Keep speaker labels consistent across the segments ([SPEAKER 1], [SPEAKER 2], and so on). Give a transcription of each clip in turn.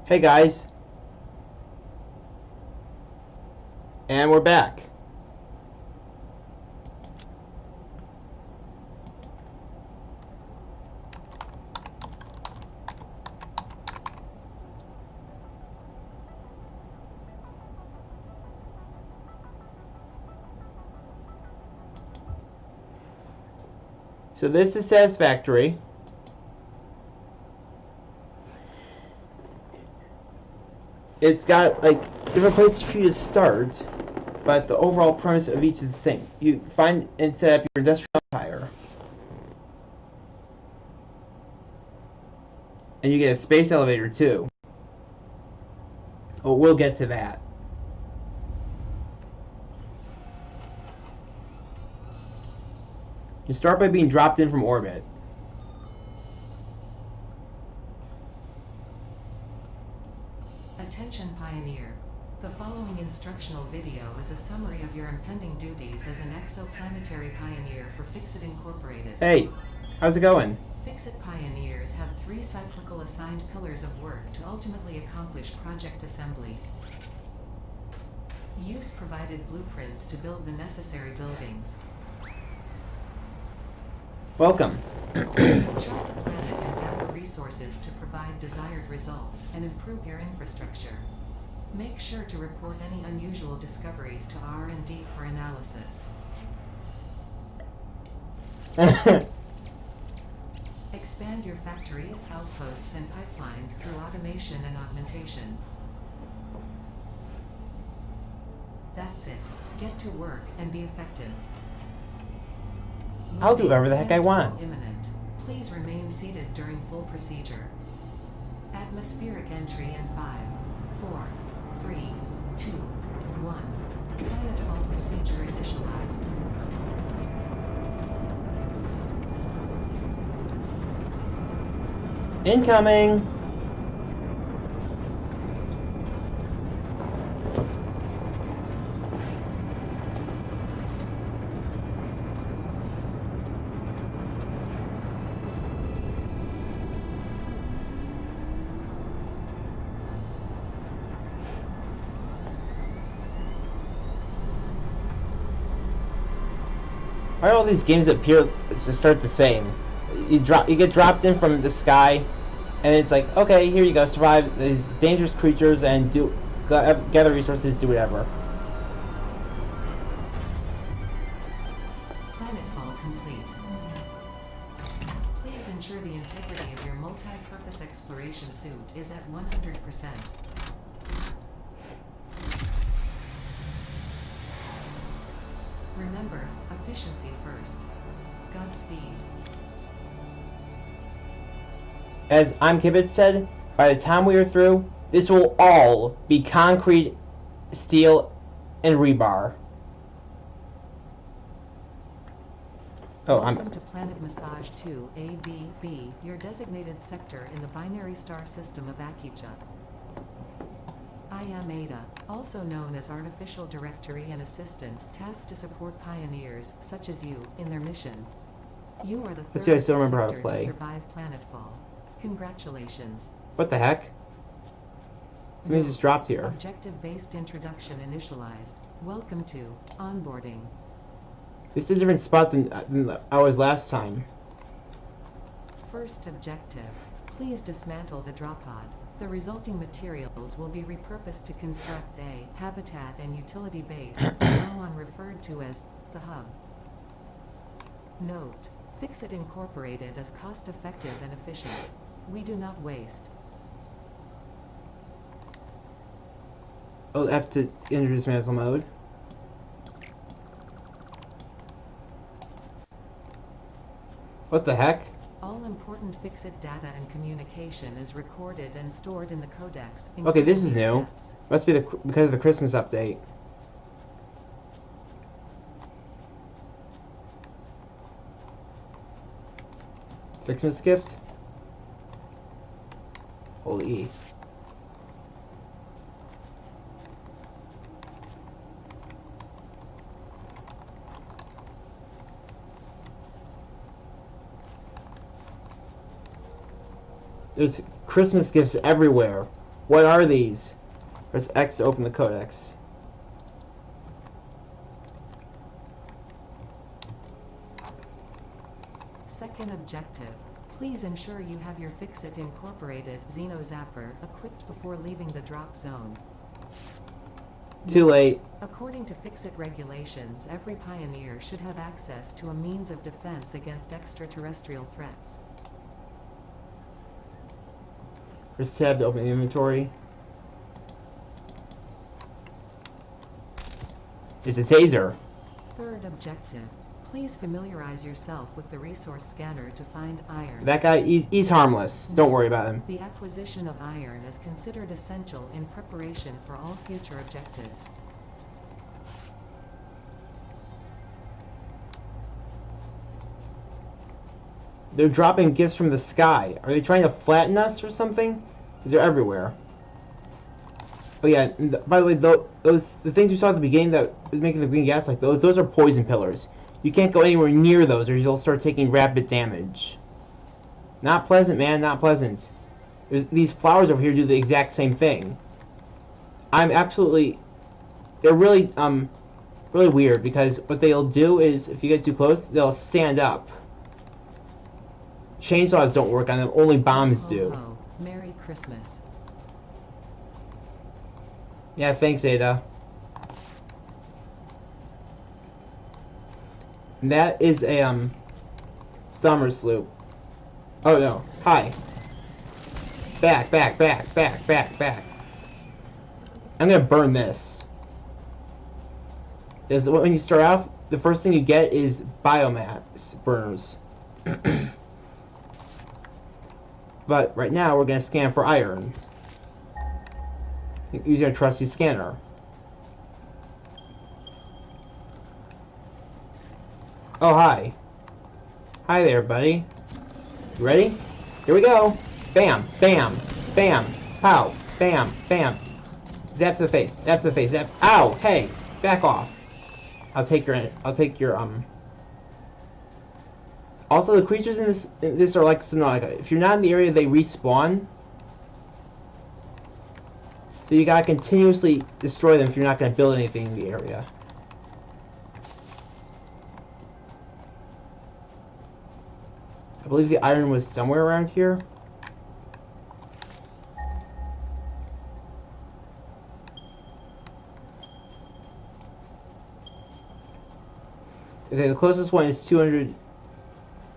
[SPEAKER 1] Hey guys, and we're back. So this is Satisfactory. It's got like different places for you to start, but the overall premise of each is the same. You find and set up your industrial empire, and you get a space elevator too. Oh, we'll get to that. You start by being dropped in from orbit.
[SPEAKER 2] Attention Pioneer. The following instructional video is a summary of your impending duties as an exoplanetary pioneer for Fixit Incorporated.
[SPEAKER 1] Hey, how's it going?
[SPEAKER 2] Fixit Pioneers have 3 cyclical assigned pillars of work to ultimately accomplish project assembly. Use provided blueprints to build the necessary buildings.
[SPEAKER 1] Welcome.
[SPEAKER 2] Chart the planet and gather resources to provide desired results and improve your infrastructure. Make sure to report any unusual discoveries to R&D for analysis. Expand your factories, outposts, and pipelines through automation and augmentation. That's it. Get to work and be effective.
[SPEAKER 1] I'll do whatever the heck I want.
[SPEAKER 2] Imminent. Please remain seated during full procedure. Atmospheric entry in 5, 4, 3, 2, 1. Planetfall procedure initialized.
[SPEAKER 1] Incoming. Why do all these games appear to start the same? You get dropped in from the sky, and it's like, okay, here you go, survive these dangerous creatures and gather resources, do whatever.
[SPEAKER 2] Planetfall complete. Please ensure the integrity of your multi-purpose exploration suit is at 100%. Remember, efficiency first. Godspeed.
[SPEAKER 1] As Kibitz said, by the time we are through, this will all be concrete, steel, and rebar. Oh,
[SPEAKER 2] Welcome to Planet Massage 2 ABB, your designated sector in the binary star system of Akija. I am Ada, also known as Artificial Directory and Assistant, tasked to support pioneers, such as you, in their mission. You are the third
[SPEAKER 1] Let's see, I still remember how to
[SPEAKER 2] sector
[SPEAKER 1] play.
[SPEAKER 2] survive planetfall. Congratulations.
[SPEAKER 1] What the heck? Something just dropped here.
[SPEAKER 2] Objective-based introduction initialized. Welcome to onboarding.
[SPEAKER 1] This is a different spot than I was last time.
[SPEAKER 2] First objective. Please dismantle the drop pod. The resulting materials will be repurposed to construct a habitat and utility base, now on referred to as the hub. Note: Fixit Incorporated is cost-effective and efficient. We do not waste.
[SPEAKER 1] Oh, F to introduce dismantle mode. What the heck?
[SPEAKER 2] All important Fixit data and communication is recorded and stored in the codex.
[SPEAKER 1] Okay, this is new.
[SPEAKER 2] Steps.
[SPEAKER 1] Must be because of the Christmas update. Christmas gift? Hold E. There's Christmas gifts everywhere. What are these? Press X to open the codex.
[SPEAKER 2] Second objective. Please ensure you have your Fix-It Incorporated Xeno Zapper equipped before leaving the drop zone.
[SPEAKER 1] Too late.
[SPEAKER 2] According to Fix-It regulations, every pioneer should have access to a means of defense against extraterrestrial threats.
[SPEAKER 1] Press tab to open the inventory. It's a taser.
[SPEAKER 2] Third objective. Please familiarize yourself with the resource scanner to find iron.
[SPEAKER 1] That guy, he's harmless. Don't worry about him.
[SPEAKER 2] The acquisition of iron is considered essential in preparation for all future objectives.
[SPEAKER 1] They're dropping gifts from the sky. Are they trying to flatten us or something? Because they're everywhere. Oh yeah, by the way, the things we saw at the beginning that was making the green gas like those are poison pillars. You can't go anywhere near those or you'll start taking rapid damage. Not pleasant, man, not pleasant. These flowers over here do the exact same thing. They're really really weird because what they'll do is if you get too close, they'll stand up. Chainsaws don't work on them, only bombs do.
[SPEAKER 2] Oh, Merry Christmas.
[SPEAKER 1] Yeah, thanks, Ada. And that is a summer sloop. Oh no. Hi. Back. I'm gonna burn this. Because when you start off, the first thing you get is biomass burners. But right now we're gonna scan for iron. Using a trusty scanner. Oh, hi. Hi there, buddy. You ready? Here we go. Bam, bam, bam, pow, bam, bam. Zap to the face, zap to the face, zap. Ow, hey, back off. I'll take your, Also, the creatures in this are like Subnautica. If you're not in the area, they respawn. So you gotta continuously destroy them if you're not gonna build anything in the area. I believe the iron was somewhere around here. Okay, the closest one is 200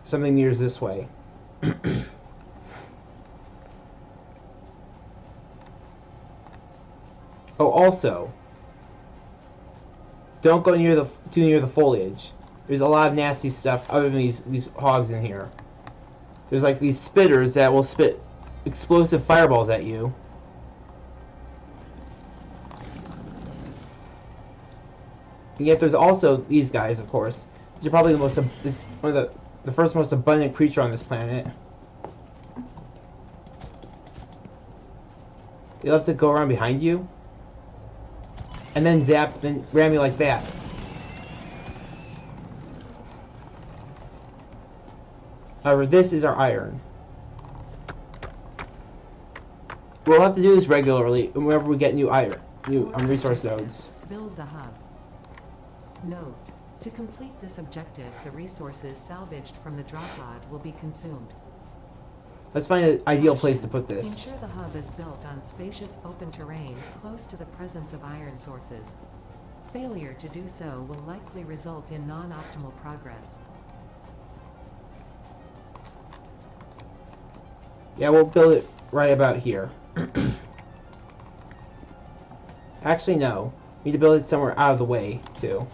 [SPEAKER 1] something meters this way. Oh, also, don't go too near the foliage. There's a lot of nasty stuff other than these hogs in here. There's like these spitters that will spit explosive fireballs at you. And yet there's also these guys, of course. These are probably one of the first most abundant creature on this planet. You'll have to go around behind you. And then zap, then ram you like that. However, this is our iron. We'll have to do this regularly whenever we get new resource nodes.
[SPEAKER 2] Build the hub. Note: to complete this objective, the resources salvaged from the drop pod will be consumed.
[SPEAKER 1] Let's find an ideal place to put this.
[SPEAKER 2] Ensure the hub is built on spacious open terrain close to the presence of iron sources. Failure to do so will likely result in non-optimal progress.
[SPEAKER 1] Yeah, we'll build it right about here. Actually, no. We need to build it somewhere out of the way, too.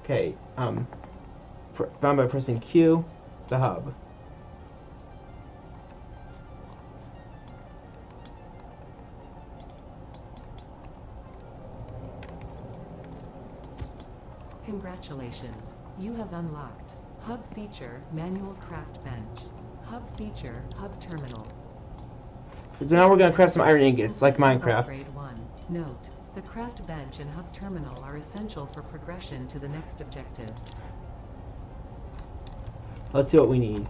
[SPEAKER 1] Okay, found by pressing Q, the hub.
[SPEAKER 2] Congratulations, you have unlocked Hub Feature, Manual Craft Bench. Hub Feature, Hub Terminal.
[SPEAKER 1] So now we're going to craft some iron ingots, like Minecraft.
[SPEAKER 2] Upgrade 1. Note: the craft bench and hub terminal are essential for progression to the next objective.
[SPEAKER 1] Let's see what we need.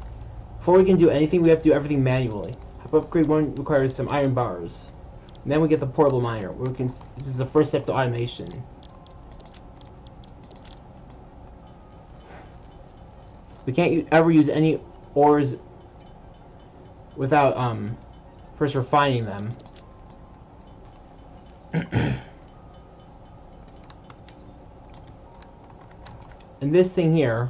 [SPEAKER 1] Before we can do anything, we have to do everything manually. Upgrade 1 requires some iron bars. And then we get the portable miner. This is the first step to automation. We can't ever use any ores without first refining them. And this thing here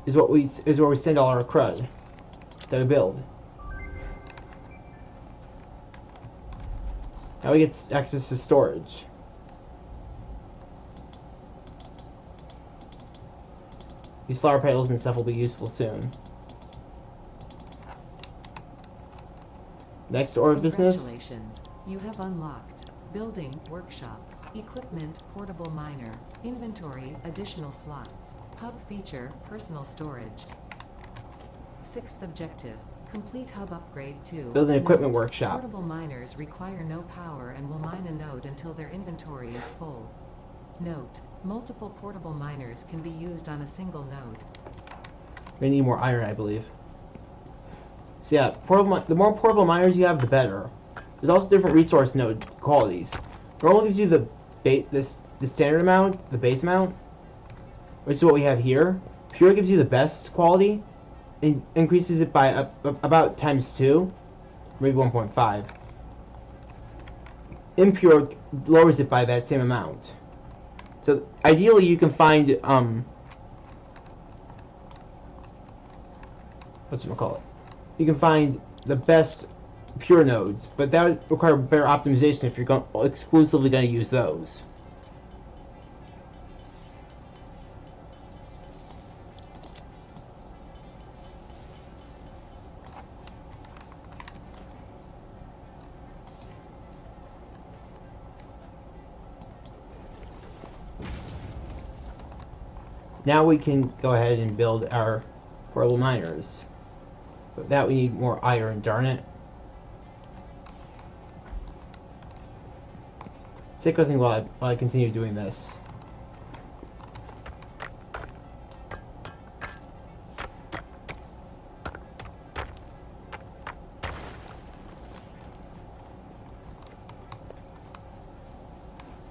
[SPEAKER 1] is where we send all our crud that we build. Now we get access to storage. These flower petals and stuff will be useful soon. Next order of business.
[SPEAKER 2] Congratulations, you have unlocked building workshop, equipment portable miner, inventory additional slots, hub feature personal storage. 6th objective, complete hub upgrade to
[SPEAKER 1] Build an equipment
[SPEAKER 2] Note,
[SPEAKER 1] workshop.
[SPEAKER 2] Portable miners require no power and will mine a node until their inventory is full. Note, multiple portable miners can be used on a single node.
[SPEAKER 1] We need more iron, I believe. So yeah, the more portable miners you have, the better. There's also different resource node qualities. Normal gives you the standard amount, the base amount, which is what we have here. Pure gives you the best quality, and increases it by about ×2, maybe 1.5. Impure lowers it by that same amount. So ideally, you can find you can find the best pure nodes, but that would require better optimization if you're exclusively going to use those. Now we can go ahead and build our portable miners. But that we need more iron, darn it. Stick with me while I continue doing this.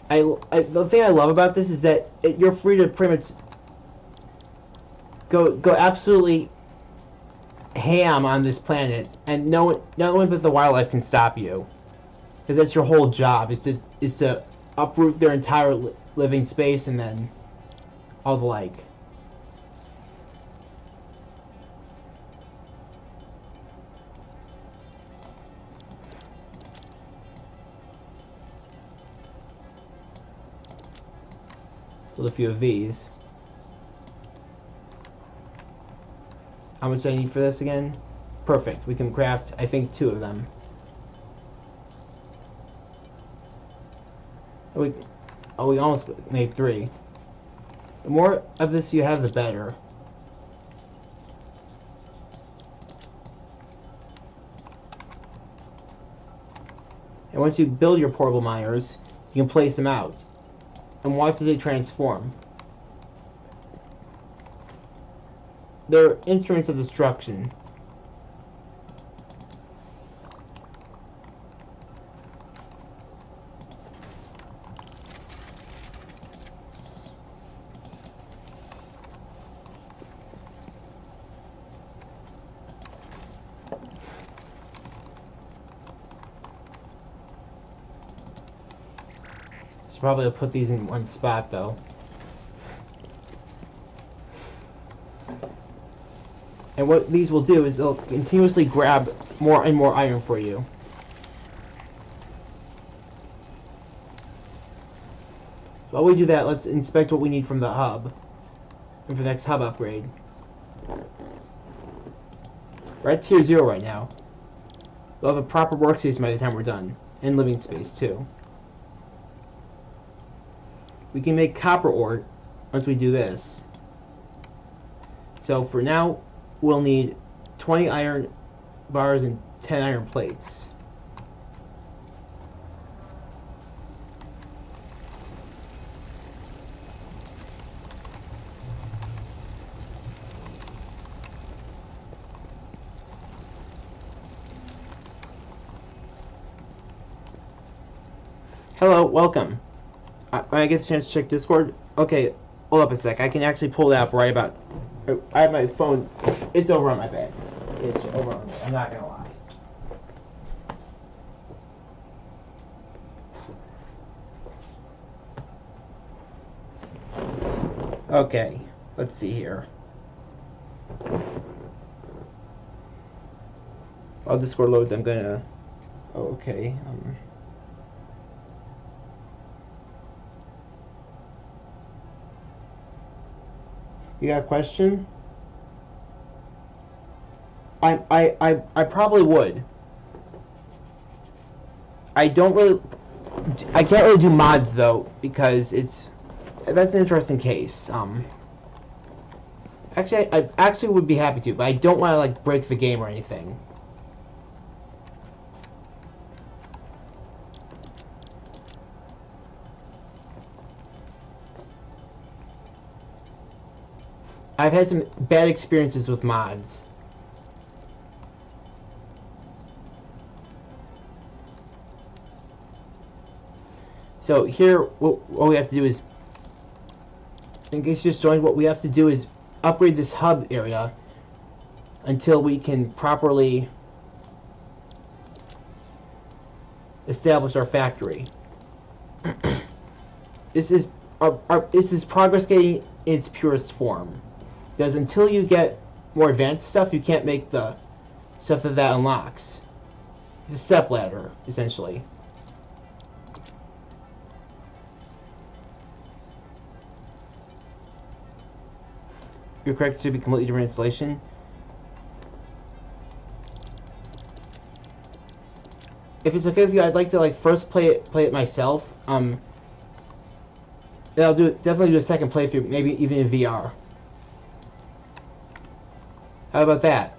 [SPEAKER 1] The thing I love about this is that you're free to pretty much go absolutely ham on this planet, and no one but the wildlife can stop you, because that's your whole job is to uproot their entire living space and then all the like. Build a few of these. How much do I need for this again? Perfect. We can craft, I think, 2 of them. We almost made 3. The more of this you have, the better. And once you build your portable miners, you can place them out. And watch as they transform. They're instruments of destruction. Should probably put these in one spot though. And what these will do is they'll continuously grab more and more iron for you. While we do that, let's inspect what we need from the hub. And for the next hub upgrade. We're at tier 0 right now. We'll have a proper workstation by the time we're done. And living space too. We can make copper ore once we do this. So for now, we'll need 20 iron bars and 10 iron plates. Hello, welcome. I get the chance to check Discord. Okay, hold up a sec. I can actually pull that up right about. I have my phone. It's over on my bed. It's over on my bed. I'm not gonna lie. Okay, let's see here. While Discord loads, I'm gonna. Oh, okay. You got a question? I probably would. I can't really do mods though because that's an interesting case. Actually, I actually would be happy to, but I don't want to like break the game or anything. I've had some bad experiences with mods. So here, what we have to do is, in case you just joined, what we have to do is upgrade this hub area until we can properly establish our factory. This is progress getting in its purest form. Because until you get more advanced stuff, you can't make the stuff that unlocks. It's a step ladder, essentially. You're correct, it should be completely different installation. If it's okay with you, I'd like to like first play it myself. Then I'll definitely do a second playthrough, maybe even in VR. How about that?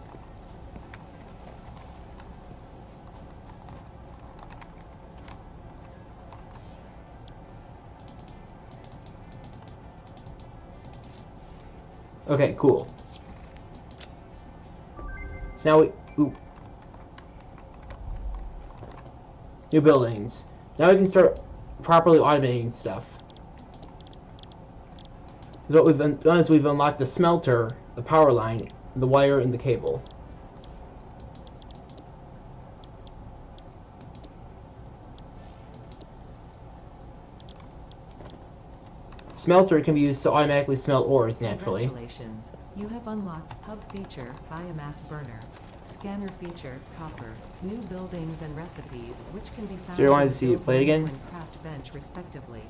[SPEAKER 1] Okay, cool. So now new buildings. Now we can start properly automating stuff. So what we've done is we've unlocked the smelter, the power line, the wire, and the cable. Smelter can be used to automatically smelt ores naturally.
[SPEAKER 2] Congratulations. You have unlocked hub feature, biomass burner, scanner feature, copper, new buildings and recipes, which can be found
[SPEAKER 1] So you wanted
[SPEAKER 2] in
[SPEAKER 1] to see
[SPEAKER 2] build
[SPEAKER 1] it play again?
[SPEAKER 2] and craft bench respectively.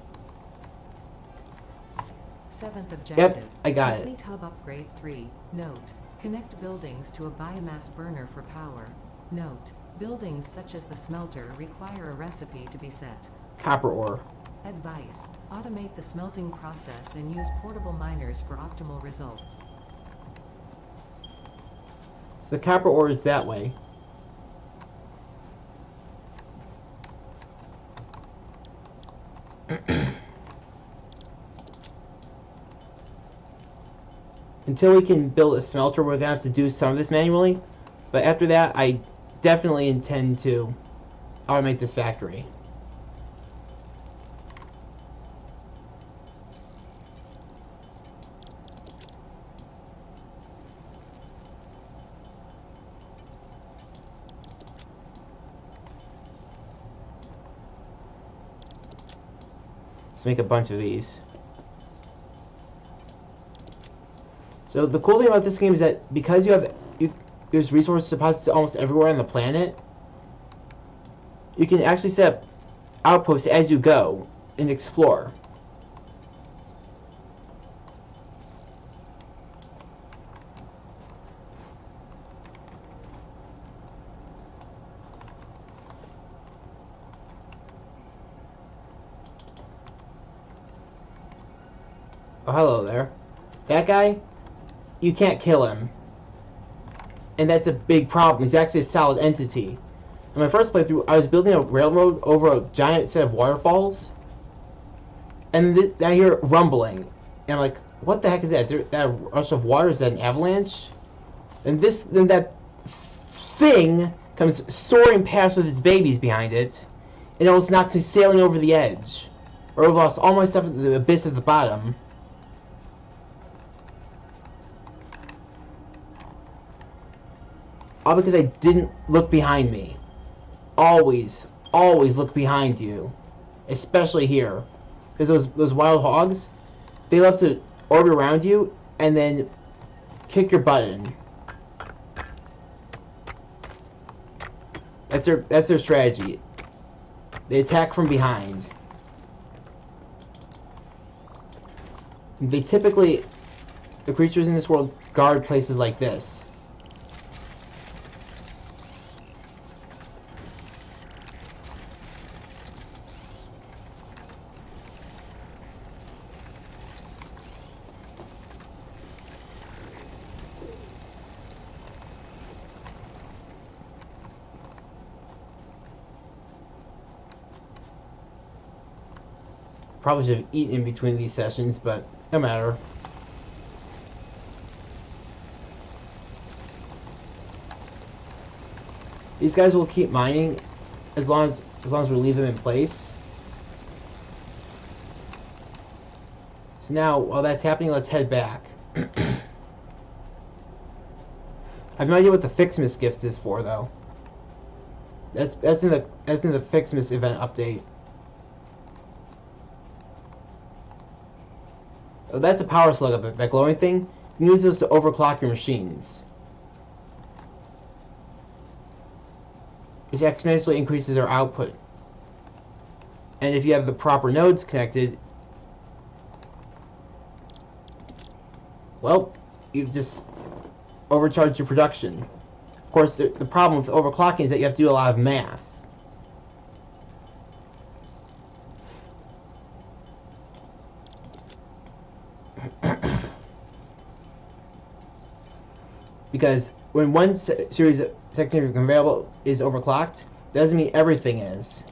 [SPEAKER 2] 7th objective.
[SPEAKER 1] Yep, I got it.
[SPEAKER 2] Complete hub upgrade 3. Note. Connect buildings to a biomass burner for power. Note. Buildings such as the smelter require a recipe to be set.
[SPEAKER 1] Copper ore.
[SPEAKER 2] Advice. Automate the smelting process and use portable miners for optimal results.
[SPEAKER 1] So the copper ore is that way. Until we can build a smelter, we're gonna have to do some of this manually. But after that, I definitely intend to automate this factory. Let's make a bunch of these. So the cool thing about this game is that because there's resources deposited almost everywhere on the planet, you can actually set up outposts as you go and explore. Oh, hello there. That guy, you can't kill him. And that's a big problem. He's actually a solid entity. In my first playthrough, I was building a railroad over a giant set of waterfalls. And I hear rumbling. And I'm like, what the heck is that? Is that rush of water? Is that an avalanche? And then that thing comes soaring past with its babies behind it. and it almost knocked me sailing over the edge. Or I lost all my stuff at the abyss at the bottom. All because I didn't look behind me. Always, always look behind you. Especially here. Because those wild hogs, they love to orbit around you and then kick your butt in. That's their strategy. They attack from behind. They typically, the creatures in this world guard places like this. Probably should have eaten in between these sessions, but no matter. These guys will keep mining as long as we leave them in place. So now, while that's happening, let's head back. I have no idea what the Fixmas gift is for, though. That's in the Fixmas event update. Oh, that's a power slug up it. That glowing thing. You can use those to overclock your machines. Which exponentially increases their output. And if you have the proper nodes connected, well, you've just overcharged your production. Of course, the problem with overclocking is that you have to do a lot of math. Because when one series of secondary conveyable is overclocked, that doesn't mean everything is.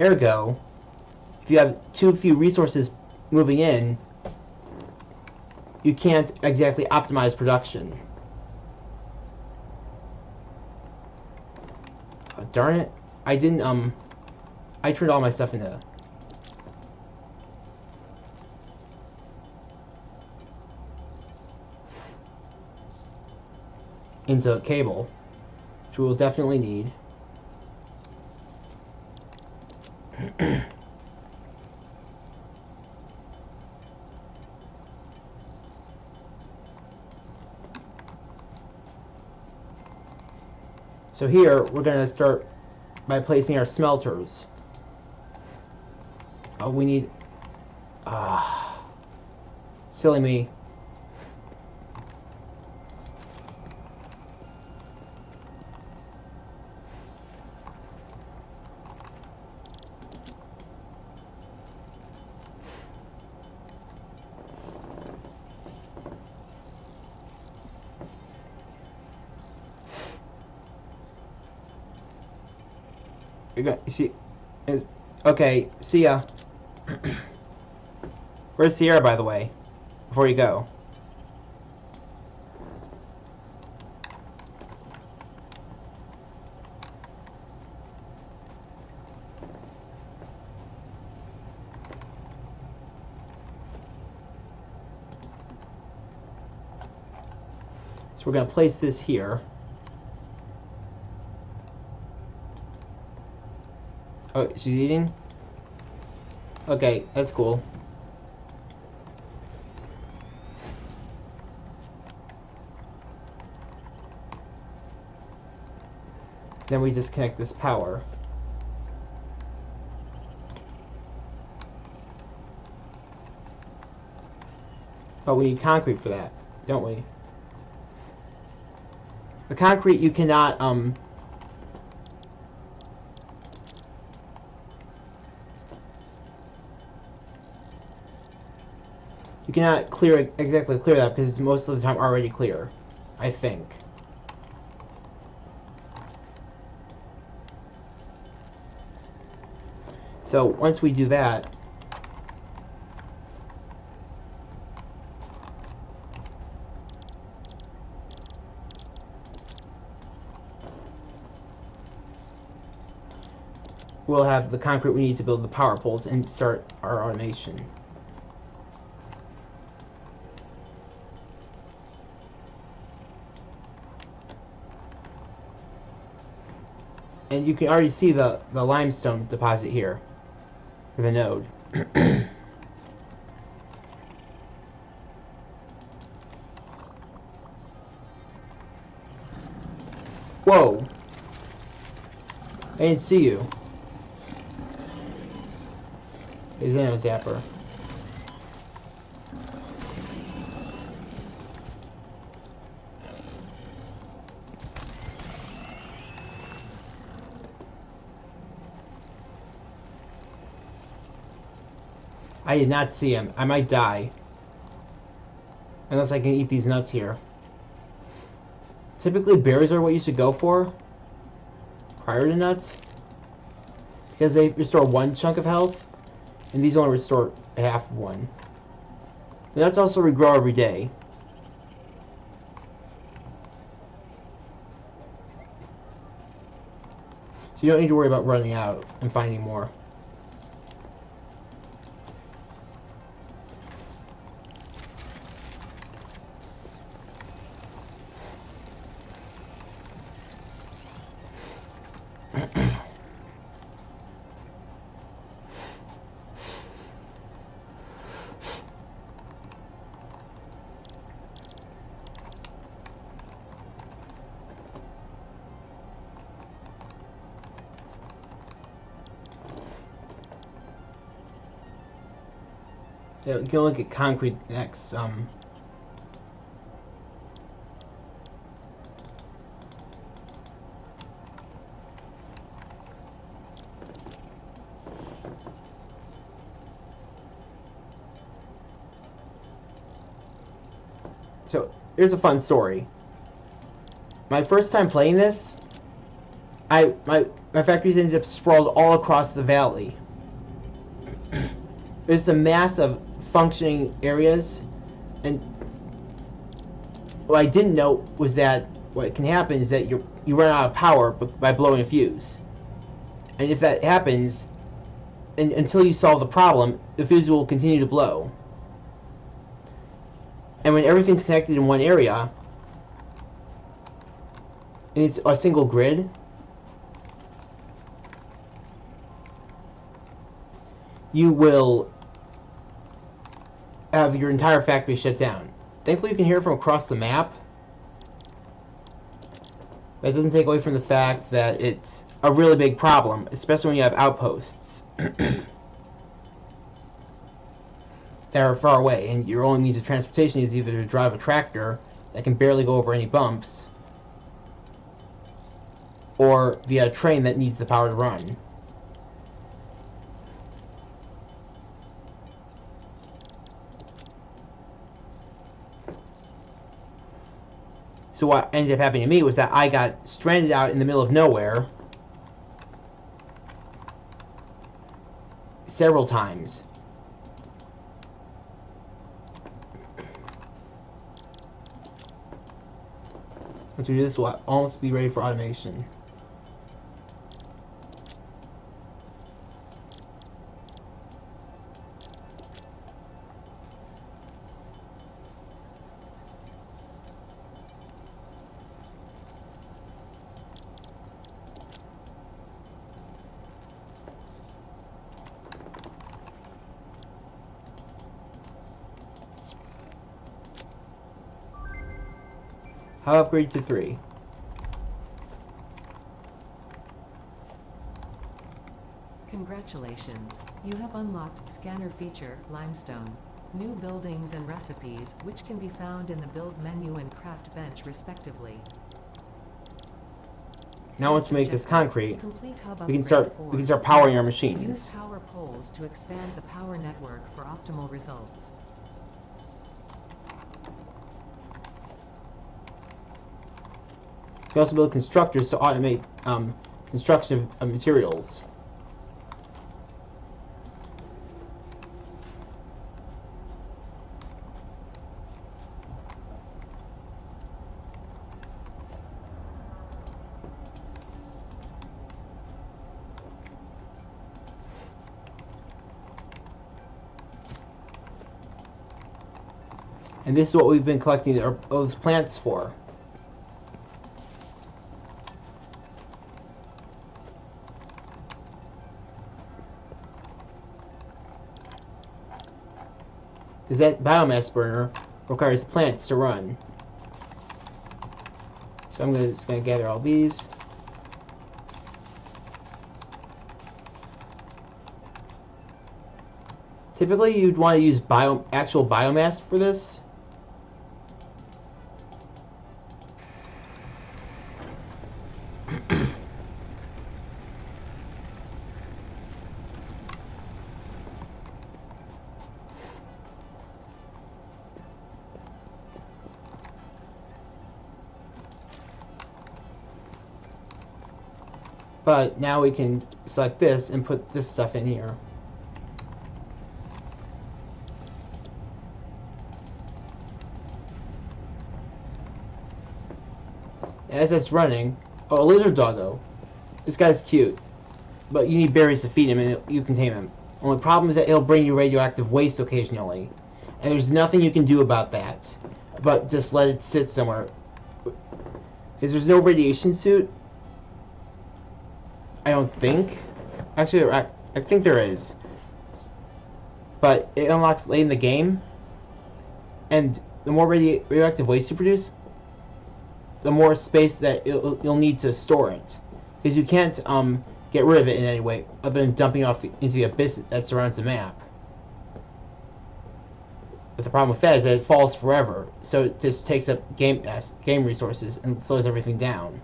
[SPEAKER 1] Ergo, if you have too few resources moving in, you can't exactly optimize production. Oh, darn it. I didn't, I turned all my stuff into a cable, which we will definitely need. So here, we're going to start by placing our smelters. Oh, we need... silly me. You see, okay, see ya. Where's Sierra, by the way? Before you go. So we're going to place this here. Oh, she's eating? Okay, that's cool. Then we just connect this power. Oh, we need concrete for that, don't we? The concrete you cannot, you cannot exactly clear that because it's most of the time already clear, I think. So once we do that, we'll have the concrete we need to build the power poles and start our automation. And you can already see the limestone deposit here for the node. Whoa! I didn't see you. He's in a zapper. I did not see him. I might die. Unless I can eat these nuts here. Typically berries are what you should go for prior to nuts, because they restore 1 chunk of health, and these only restore half of one. The nuts also regrow every day. So you don't need to worry about running out and finding more. Yeah, you can look at concrete next. So here's a fun story. My first time playing this, my factories ended up sprawled all across the valley. There's a mass of functioning areas, and what I didn't know was that what can happen is that you run out of power by blowing a fuse, and if that happens, and until you solve the problem, the fuse will continue to blow. And when everything's connected in one area, and it's a single grid, you will have your entire factory shut down. Thankfully, you can hear it from across the map. That doesn't take away from the fact that it's a really big problem, especially when you have outposts that are far away, and your only means of transportation is either to drive a tractor that can barely go over any bumps, or via a train that needs the power to run. So what ended up happening to me was that I got stranded out in the middle of nowhere several times. Once we do this, we'll almost be ready for automation. How upgrade to 3?
[SPEAKER 2] Congratulations, you have unlocked Scanner Feature, Limestone. New buildings and recipes, which can be found in the Build menu and Craft bench respectively.
[SPEAKER 1] Now once we make this concrete,
[SPEAKER 2] Complete hub
[SPEAKER 1] we can
[SPEAKER 2] upgrade
[SPEAKER 1] start powering our
[SPEAKER 2] Use
[SPEAKER 1] machines.
[SPEAKER 2] power poles to expand the power network for optimal results.
[SPEAKER 1] You can also build constructors to automate construction of materials. And this is what we've been collecting those plants for. Because that biomass burner requires plants to run. So I'm just going to gather all these. Typically you'd want to use actual biomass for this. But now we can select this and put this stuff in here. As it's running, oh, a lizard doggo. This guy's cute, but you need berries to feed him and you can tame him. Only problem is that he'll bring you radioactive waste occasionally, and there's nothing you can do about that, but just let it sit somewhere. Because there's no radiation suit. I don't think. Actually, I think there is. But it unlocks late in the game, and the more radioactive waste you produce, the more space that you'll need to store it. Because you can't get rid of it in any way other than dumping off into the abyss that surrounds the map. But the problem with that is that it falls forever, so it just takes up game resources and slows everything down.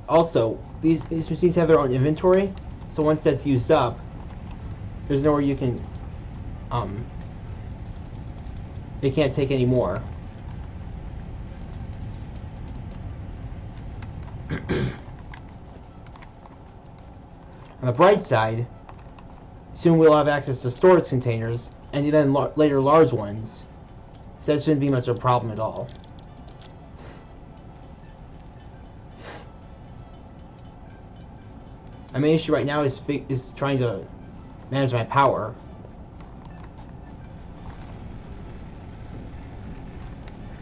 [SPEAKER 1] Also, these machines have their own inventory, so once that's used up, there's nowhere you can, they can't take any more. On the bright side, soon we'll have access to storage containers, and then later large ones, so that shouldn't be much of a problem at all. My main issue right now is trying to manage my power.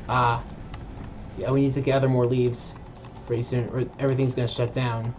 [SPEAKER 1] Yeah, we need to gather more leaves pretty soon, or everything's gonna shut down.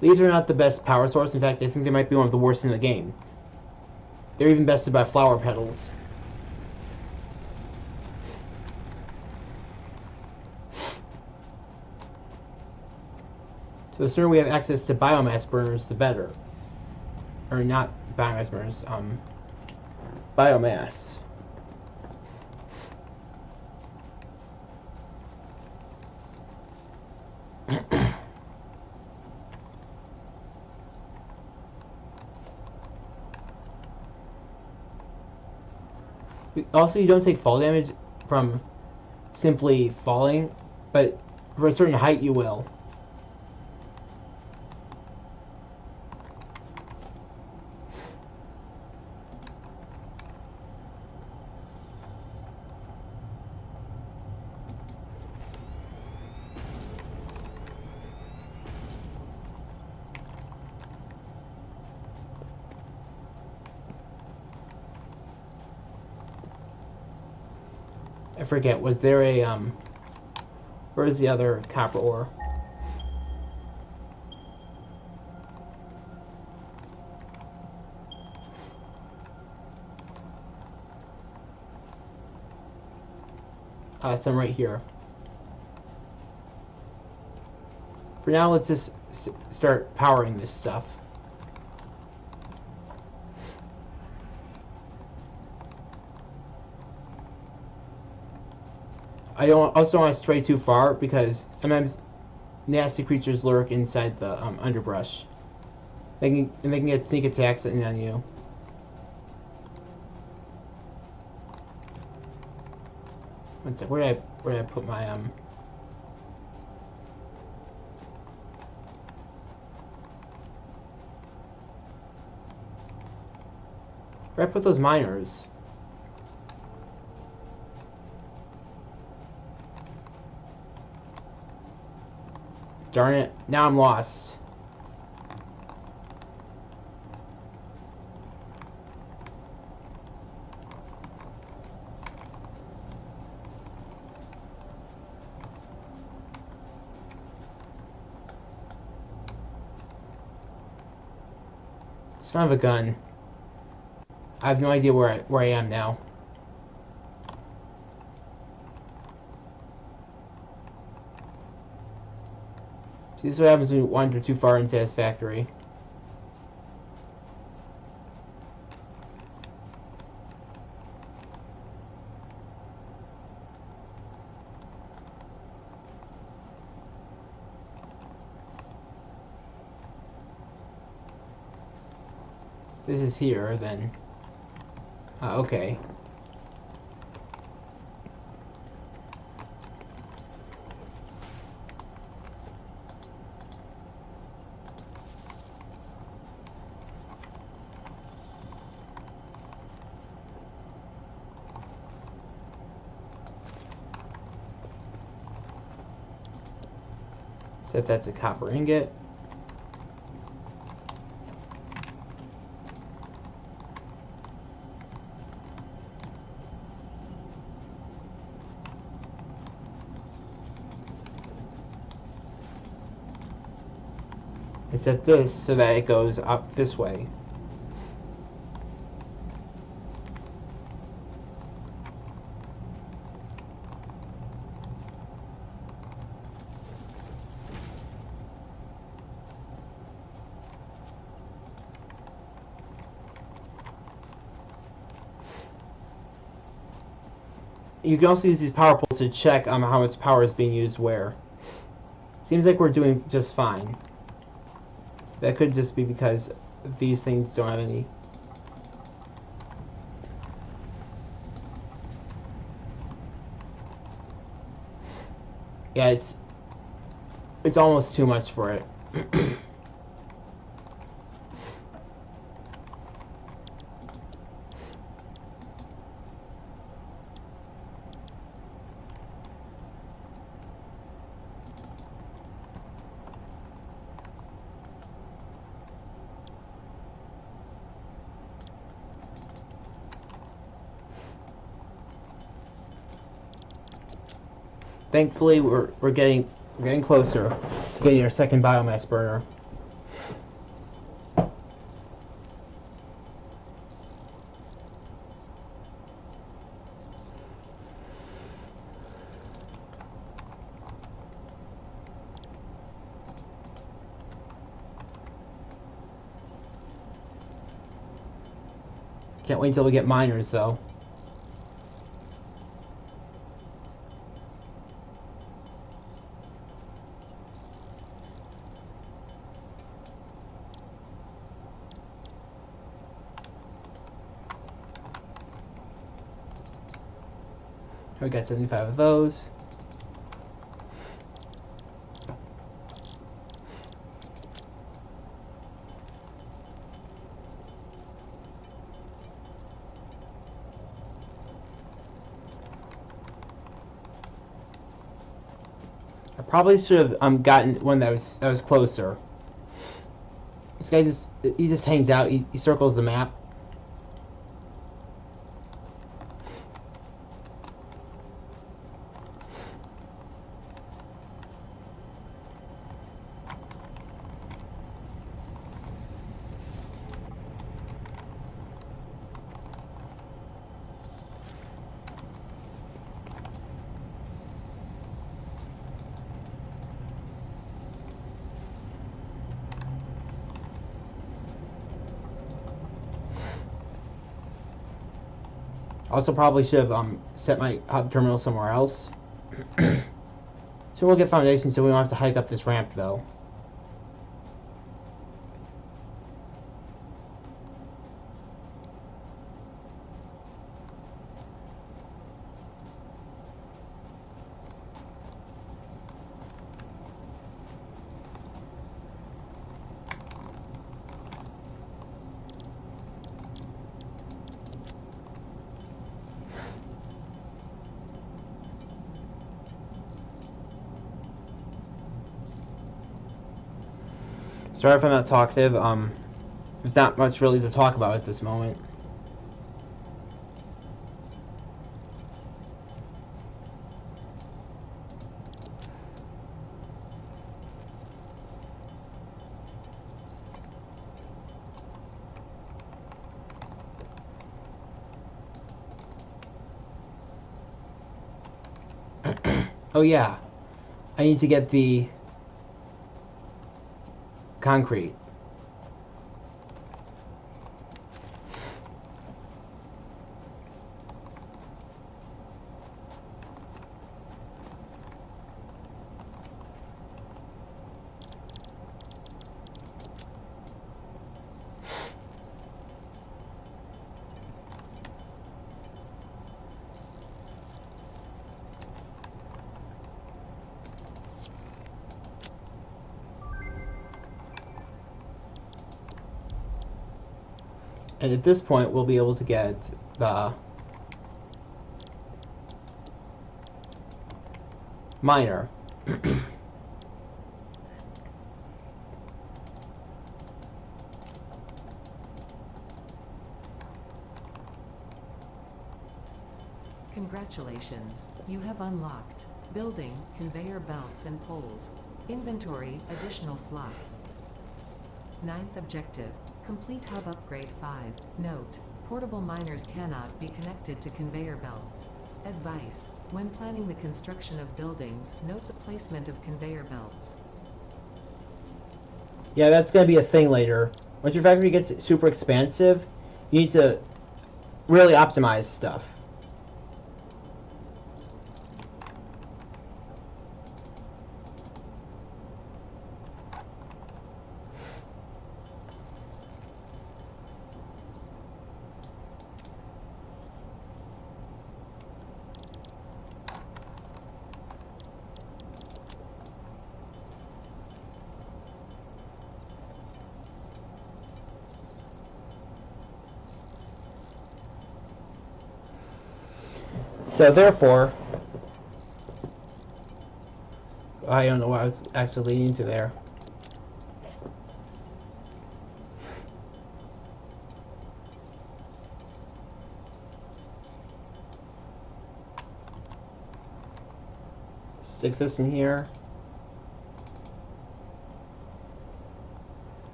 [SPEAKER 1] Leaves are not the best power source. In fact, I think they might be one of the worst in the game. They're even bested by flower petals. So the sooner we have access to biomass burners, the better. Or not biomass burners, biomass. Also, you don't take fall damage from simply falling, but for a certain height you will. I forget, was there a, where's the other copper ore? Some right here. For now, let's just start powering this stuff. I also don't want to stray too far because sometimes nasty creatures lurk inside the underbrush. They can get sneak attacks on you. One sec, where did I put my where did I put those miners? Darn it, now I'm lost. Son of a gun. I have no idea where I am now. See, this is what happens when you wander too far in Satisfactory. This is here, then. Okay. Set that to copper ingot. And set this so that it goes up this way. You can also use these power poles to check how much power is being used where. Seems like we're doing just fine. That could just be because these things don't have any. Yeah, it's almost too much for it. Thankfully, we're getting closer to getting our second biomass burner. Can't wait until we get miners, though. We got 75 of those. I probably should have gotten one that was closer. This guy just hangs out. He circles the map. Also, probably should have set my hub terminal somewhere else. So we'll get foundation, so we don't have to hike up this ramp, though. Sorry if I'm not talkative. There's not much really to talk about at this moment. Oh yeah, I need to get the concrete. And at this point, we'll be able to get the miner.
[SPEAKER 2] Congratulations, you have unlocked building, conveyor belts and poles. Inventory, additional slots. 9th objective, complete hub upgrade 5. Note, portable miners cannot be connected to conveyor belts. Advice, when planning the construction of buildings, note the placement of conveyor belts.
[SPEAKER 1] Yeah, that's going to be a thing later. Once your factory gets super expansive, you need to really optimize stuff. So therefore, I don't know what I was actually leading to there. Stick this in here.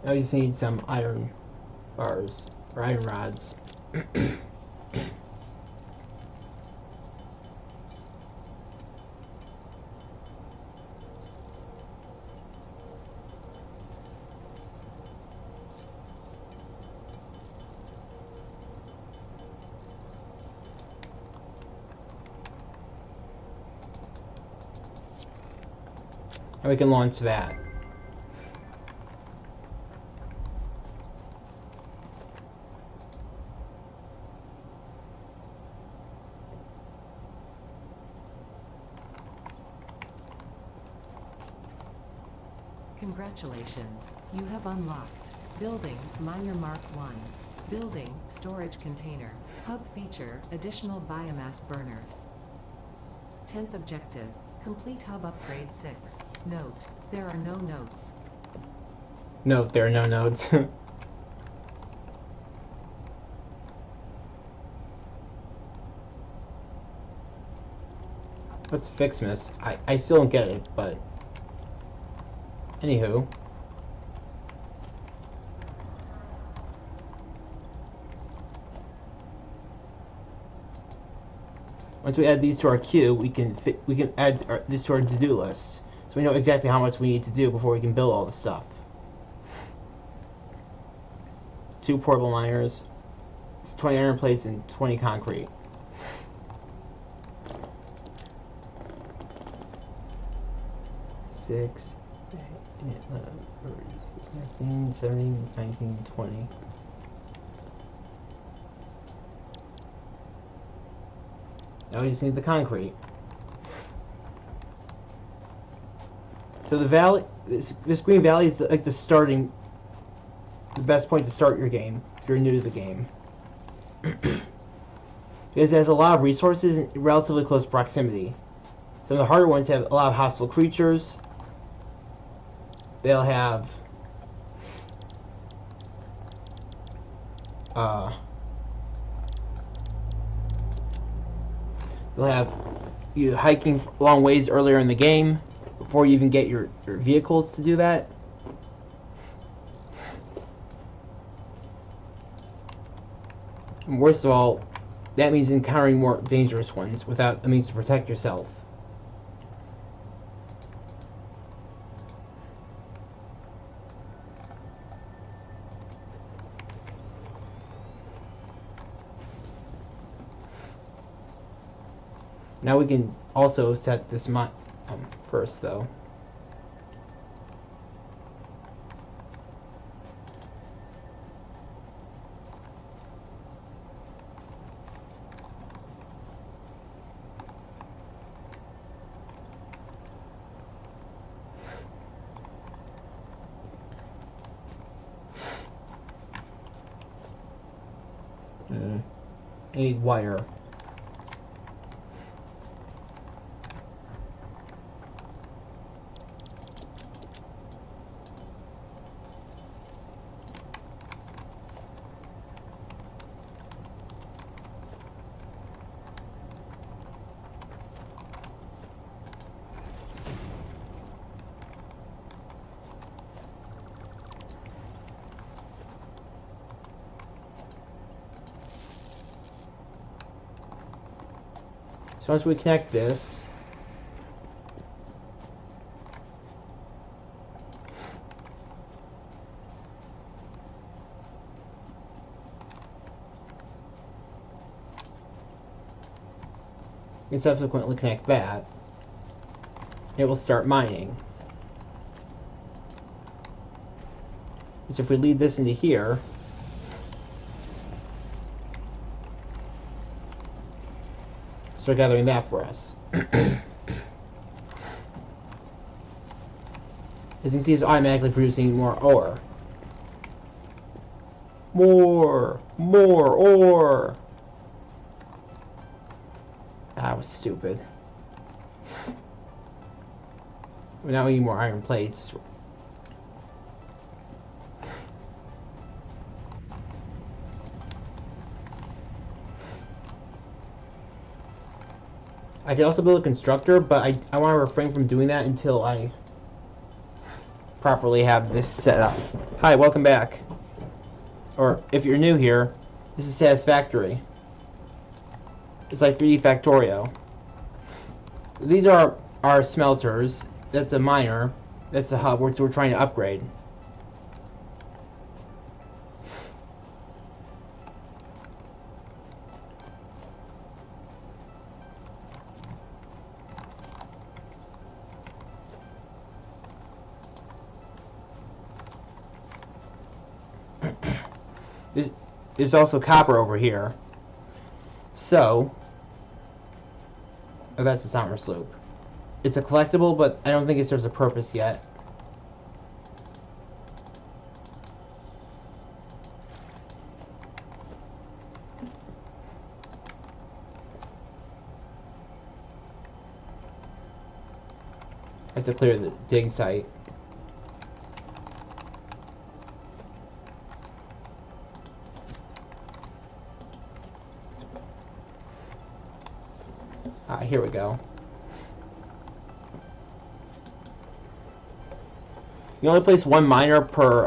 [SPEAKER 1] I just need some iron bars, or iron rods. And we can launch that.
[SPEAKER 2] Congratulations, you have unlocked building, miner mark 1. Building, storage container. Hub feature, additional biomass burner. 10th objective, complete hub upgrade 6. Note, there are no notes.
[SPEAKER 1] Note, there are no nodes. What's Fixmas? I still don't get it, but anywho. Once we add these to our queue, we can add this to our to-do list, so we know exactly how much we need to do before we can build all the stuff. 2 portable miners, 20 iron plates, and 20 concrete. 6, 16, 17, 19, 20. Now we just need the concrete. So the valley, this green valley is like the best point to start your game if you're new to the game. Because it has a lot of resources in relatively close proximity. Some of the harder ones have a lot of hostile creatures. They'll have you hiking long ways earlier in the game before you even get your vehicles to do that. And worst of all, that means encountering more dangerous ones without a means to protect yourself. Now we can also set this first, though. I need wire. So once we connect this, we can subsequently connect that. It will start mining. Which if we lead this into here, start gathering that for us. As you can see, it's automatically producing more ore. More ore. That was stupid. Now we need more iron plates. I can also build a constructor, but I want to refrain from doing that until I properly have this set up. Hi, welcome back. Or, if you're new here, this is Satisfactory. It's like 3D Factorio. These are our smelters. That's a miner. That's the hub, which we're trying to upgrade. There's also copper over here. So, oh, that's the Summer Sloop. It's a collectible, but I don't think it serves a purpose yet. I have to clear the dig site. Here we go. You only place one miner per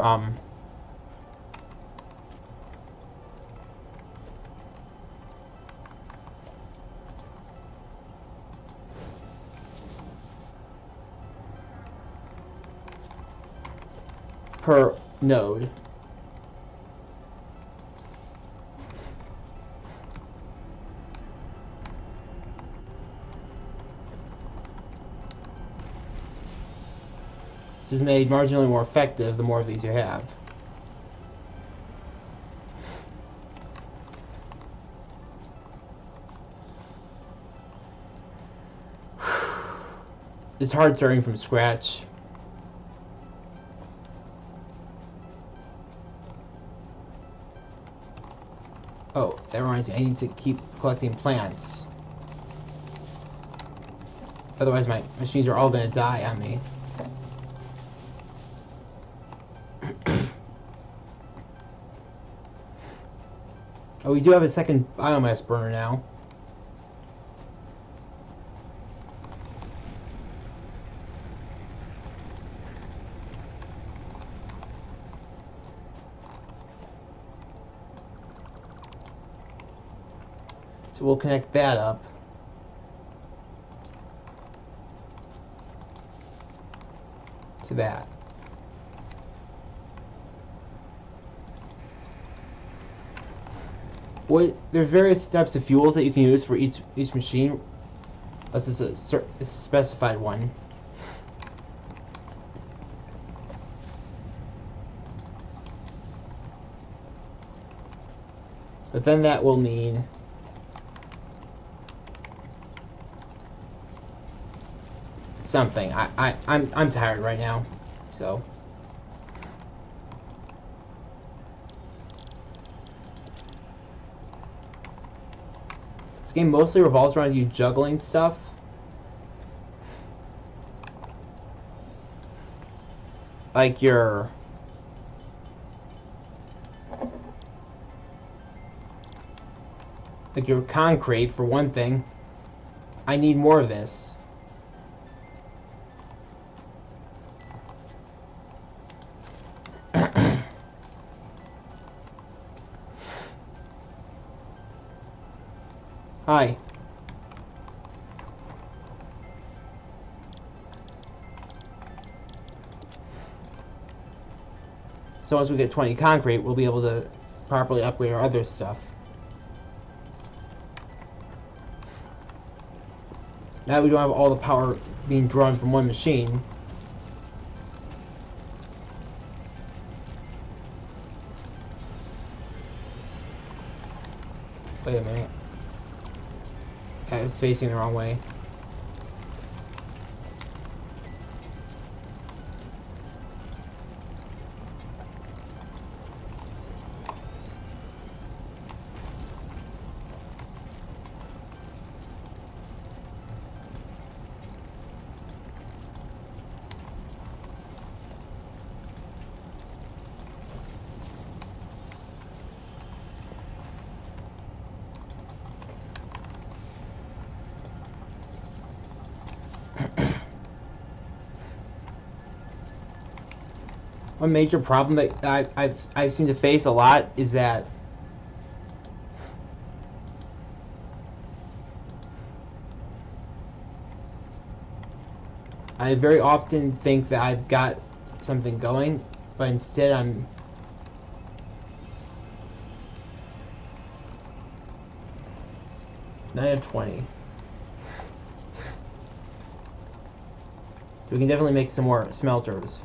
[SPEAKER 1] per node. which is made marginally more effective the more of these you have. It's hard starting from scratch. Oh, that reminds me, I need to keep collecting plants. Otherwise my machines are all gonna die on me. Oh, we do have a second biomass burner now. So we'll connect that up. To that. There's various types of fuels that you can use for each machine. This is a specified one. But then that will mean something. I'm tired right now, so. This game mostly revolves around you juggling stuff. Like your concrete, for one thing. I need more of this. Hi. So once we get 20 concrete, we'll be able to properly upgrade our other stuff. Now we don't have all the power being drawn from one machine. Wait a minute. I was facing the wrong way. One major problem that I've seemed to face a lot is that I very often think that I've got something going, but instead I'm nine of 20. So we can definitely make some more smelters.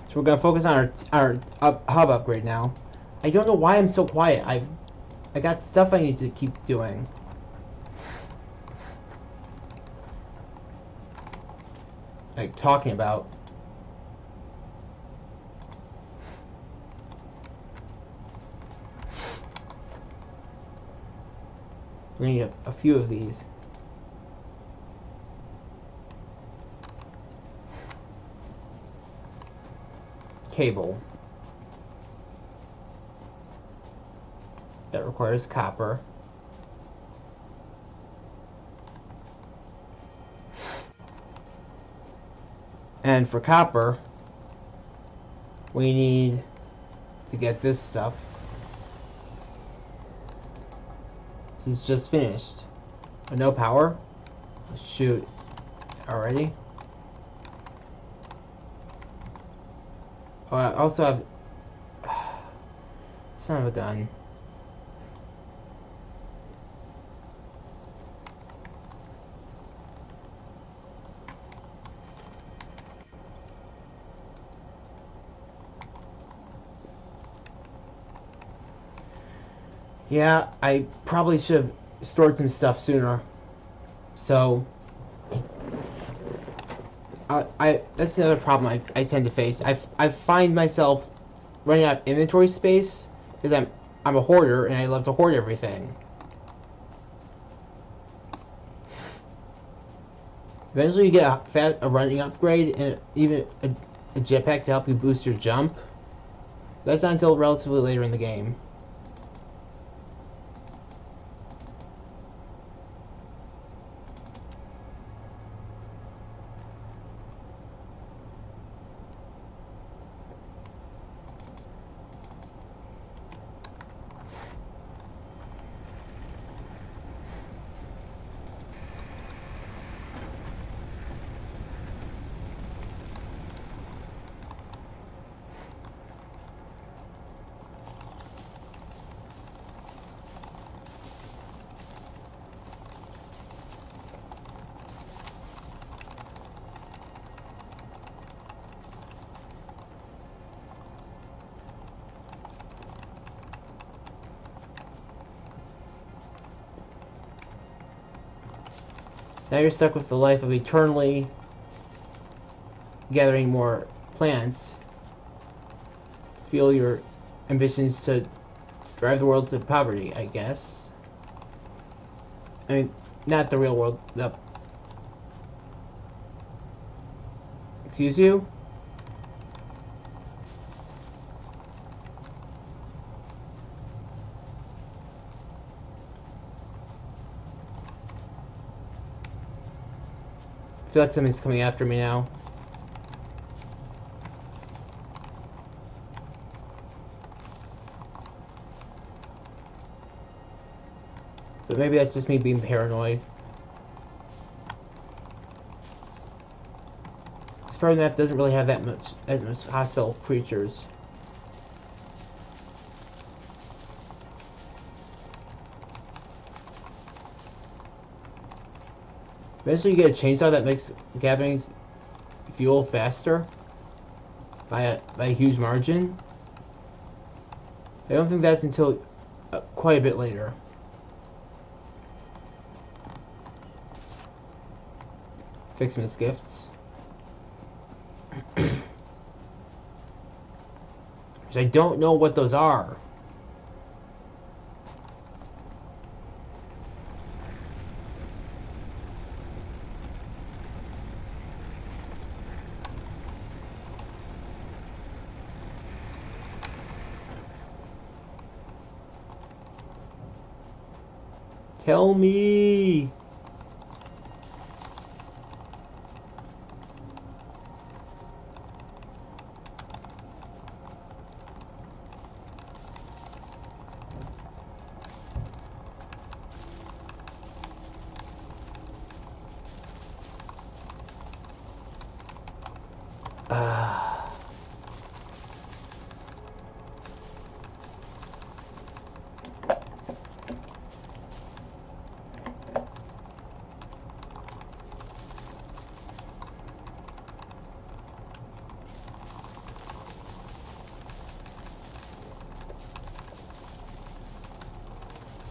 [SPEAKER 1] So we're gonna focus on our hub upgrade now. I don't know why I'm so quiet. I got stuff I need to keep doing. like talking about. We need a few of these. Cable. That requires copper. And for copper, we need to get this stuff. This is just finished. No power? Shoot. Already? Oh, I also have... son of a gun. Yeah, I probably should have stored some stuff sooner. So, that's another problem I tend to face. I find myself running out of inventory space because I'm a hoarder and I love to hoard everything. Eventually, you get a running upgrade and even a jetpack to help you boost your jump. That's not until relatively later in the game. Now you're stuck with the life of eternally gathering more plants. Fuel your ambitions to drive the world to poverty, I guess. I mean, not the real world. Excuse you? I feel like something's coming after me now. But maybe that's just me being paranoid. This part of the map doesn't really have as much hostile creatures. Eventually you get a chainsaw that makes gathering fuel faster by a huge margin. I don't think that's until quite a bit later. Fixmas gifts. Which I don't know what those are. Tell me.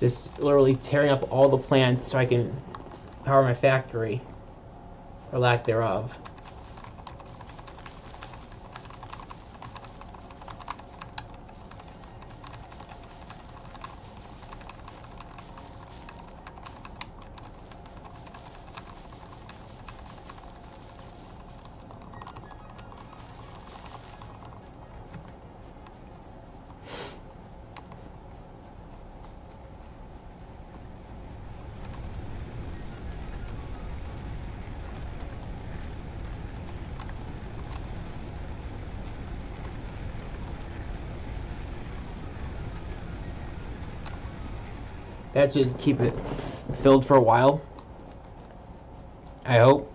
[SPEAKER 1] Just literally tearing up all the plants so I can power my factory, or lack thereof. That should keep it filled for a while. I hope.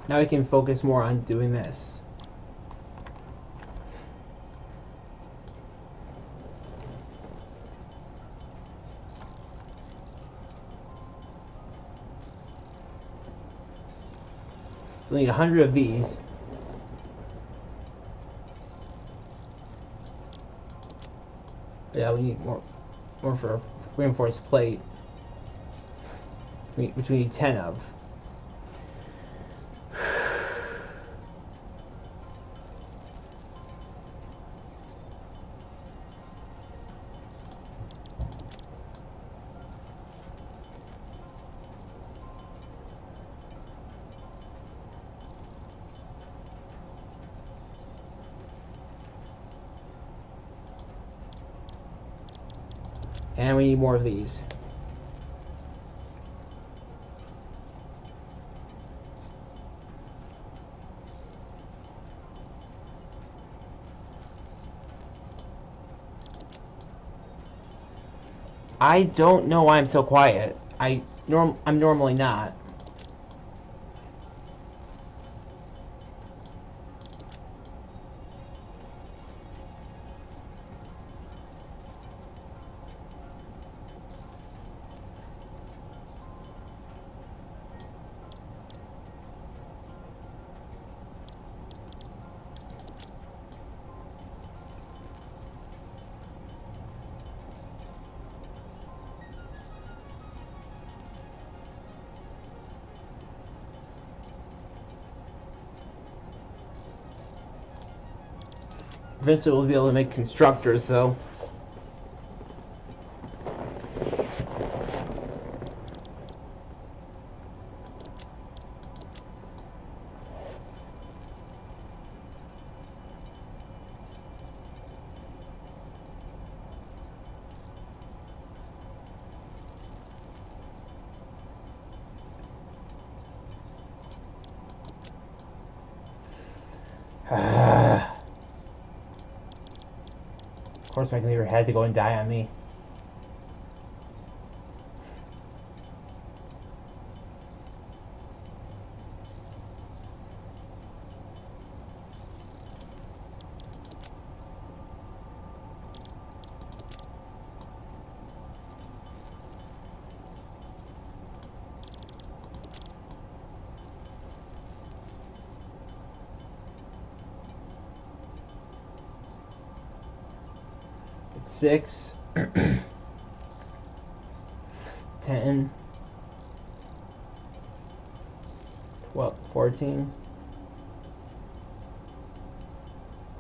[SPEAKER 1] Now we can focus more on doing this. We need 100 of these. Yeah, we need more for a reinforced plate, which we need 10 of. And we need more of these. I don't know why I'm so quiet. I'm normally not. Eventually we'll be able to make constructors, so. Of course my computer had to go and die on me. It's 6, 10, 12, 14,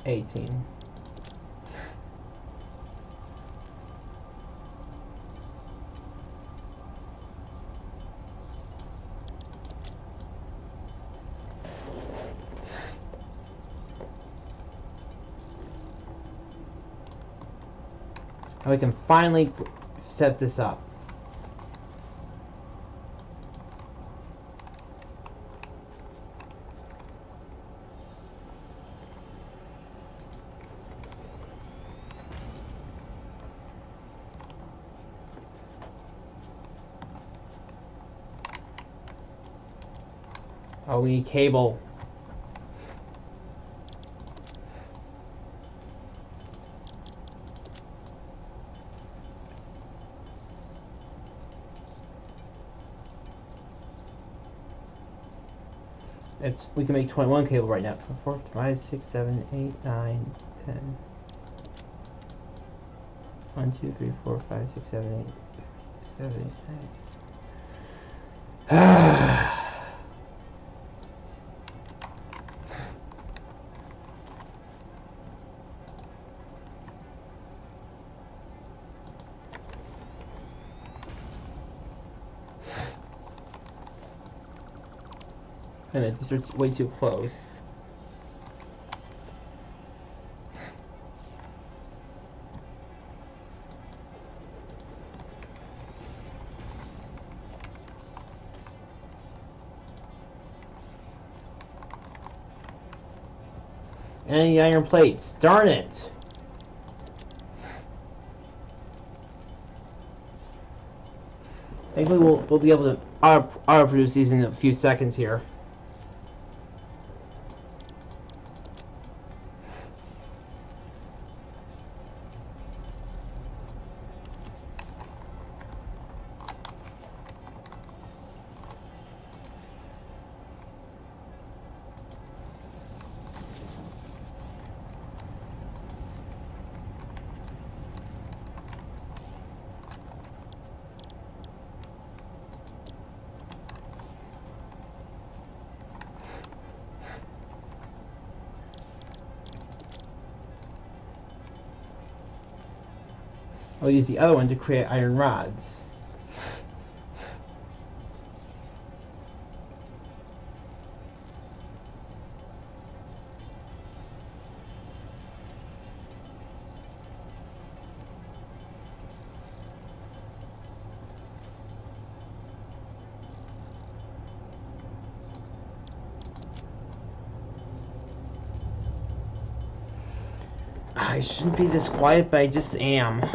[SPEAKER 1] 18. And we can finally set this up. Oh, we need cable. We can make 21 cable right now. 4, 5, 6, 7, 8, 9, 10. 1, 2, 3, 4, 5, 6, 7, 8, 7, 8. Wait a minute, these are way too close. Any iron plates? Darn it! Thankfully, we'll be able to auto produce these in a few seconds here. I'll use the other one to create iron rods. I shouldn't be this quiet, but I just am.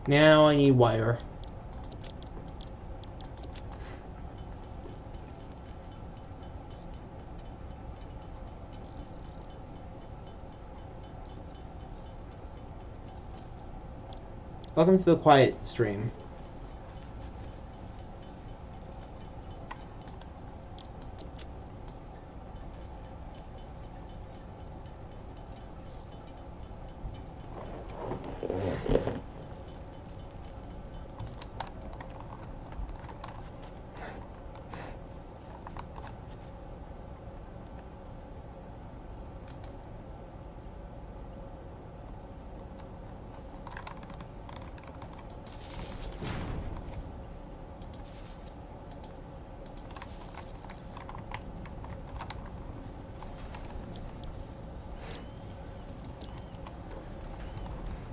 [SPEAKER 1] Now I need wire. Welcome to the quiet stream.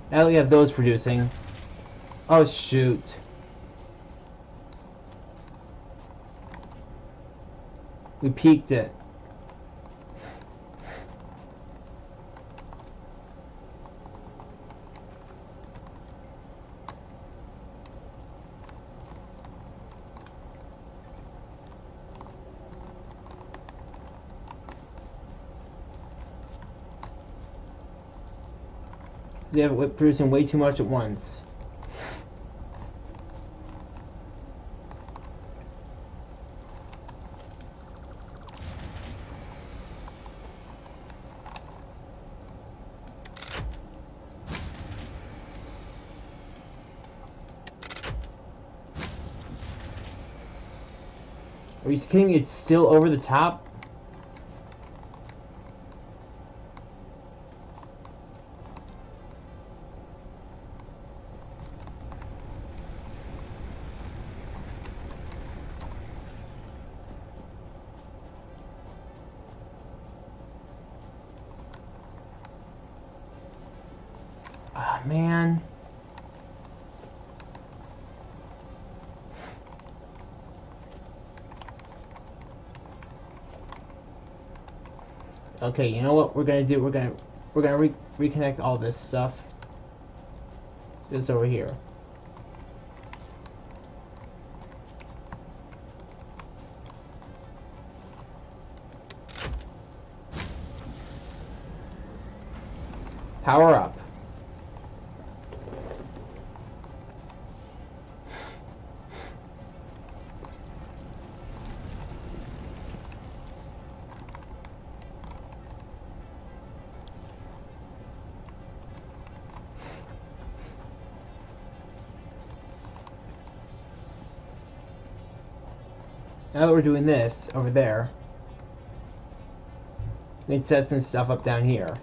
[SPEAKER 1] Now that we have those producing. Oh shoot. We peaked it. They have it producing way too much at once. Are you kidding me? It's still over the top? Ah, man. Okay, you know what we're gonna do? We're gonna reconnect all this stuff. This over here. Power up. Now that we're doing this over there, we can set some stuff up down here.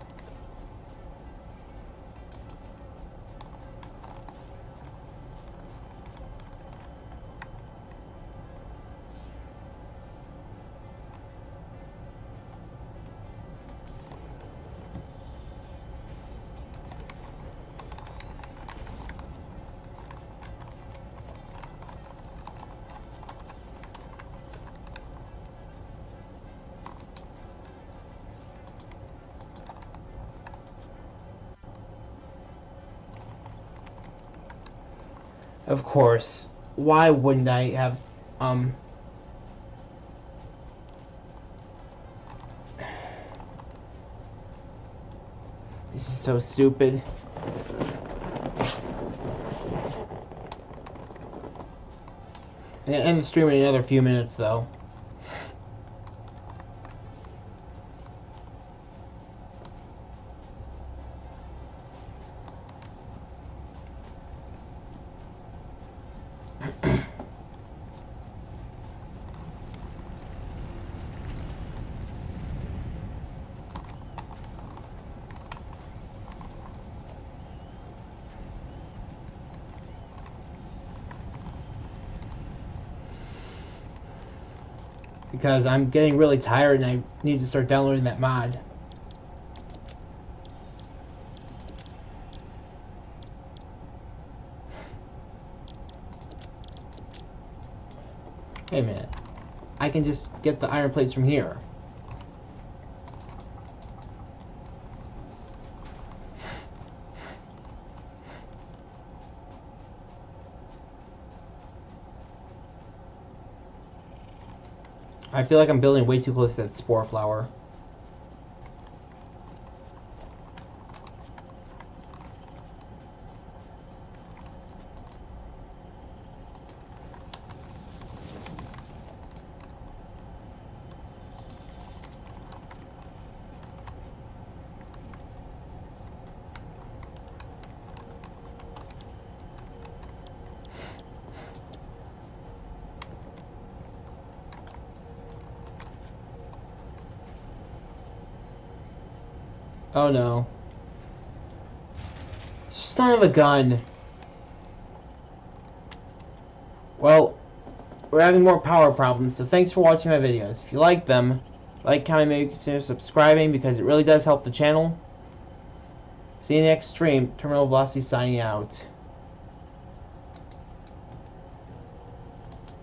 [SPEAKER 1] Of course, why wouldn't I have, this is so stupid. I'm gonna end the stream in another few minutes, though. Because I'm getting really tired and I need to start downloading that mod. Wait a minute. I can just get the iron plates from here. I feel like I'm building way too close to that spore flower. Oh no. Son of a gun. Well, we're having more power problems, so thanks for watching my videos. If you like them, like, comment, maybe consider subscribing because it really does help the channel. See you next stream. Terminal Velocity signing out.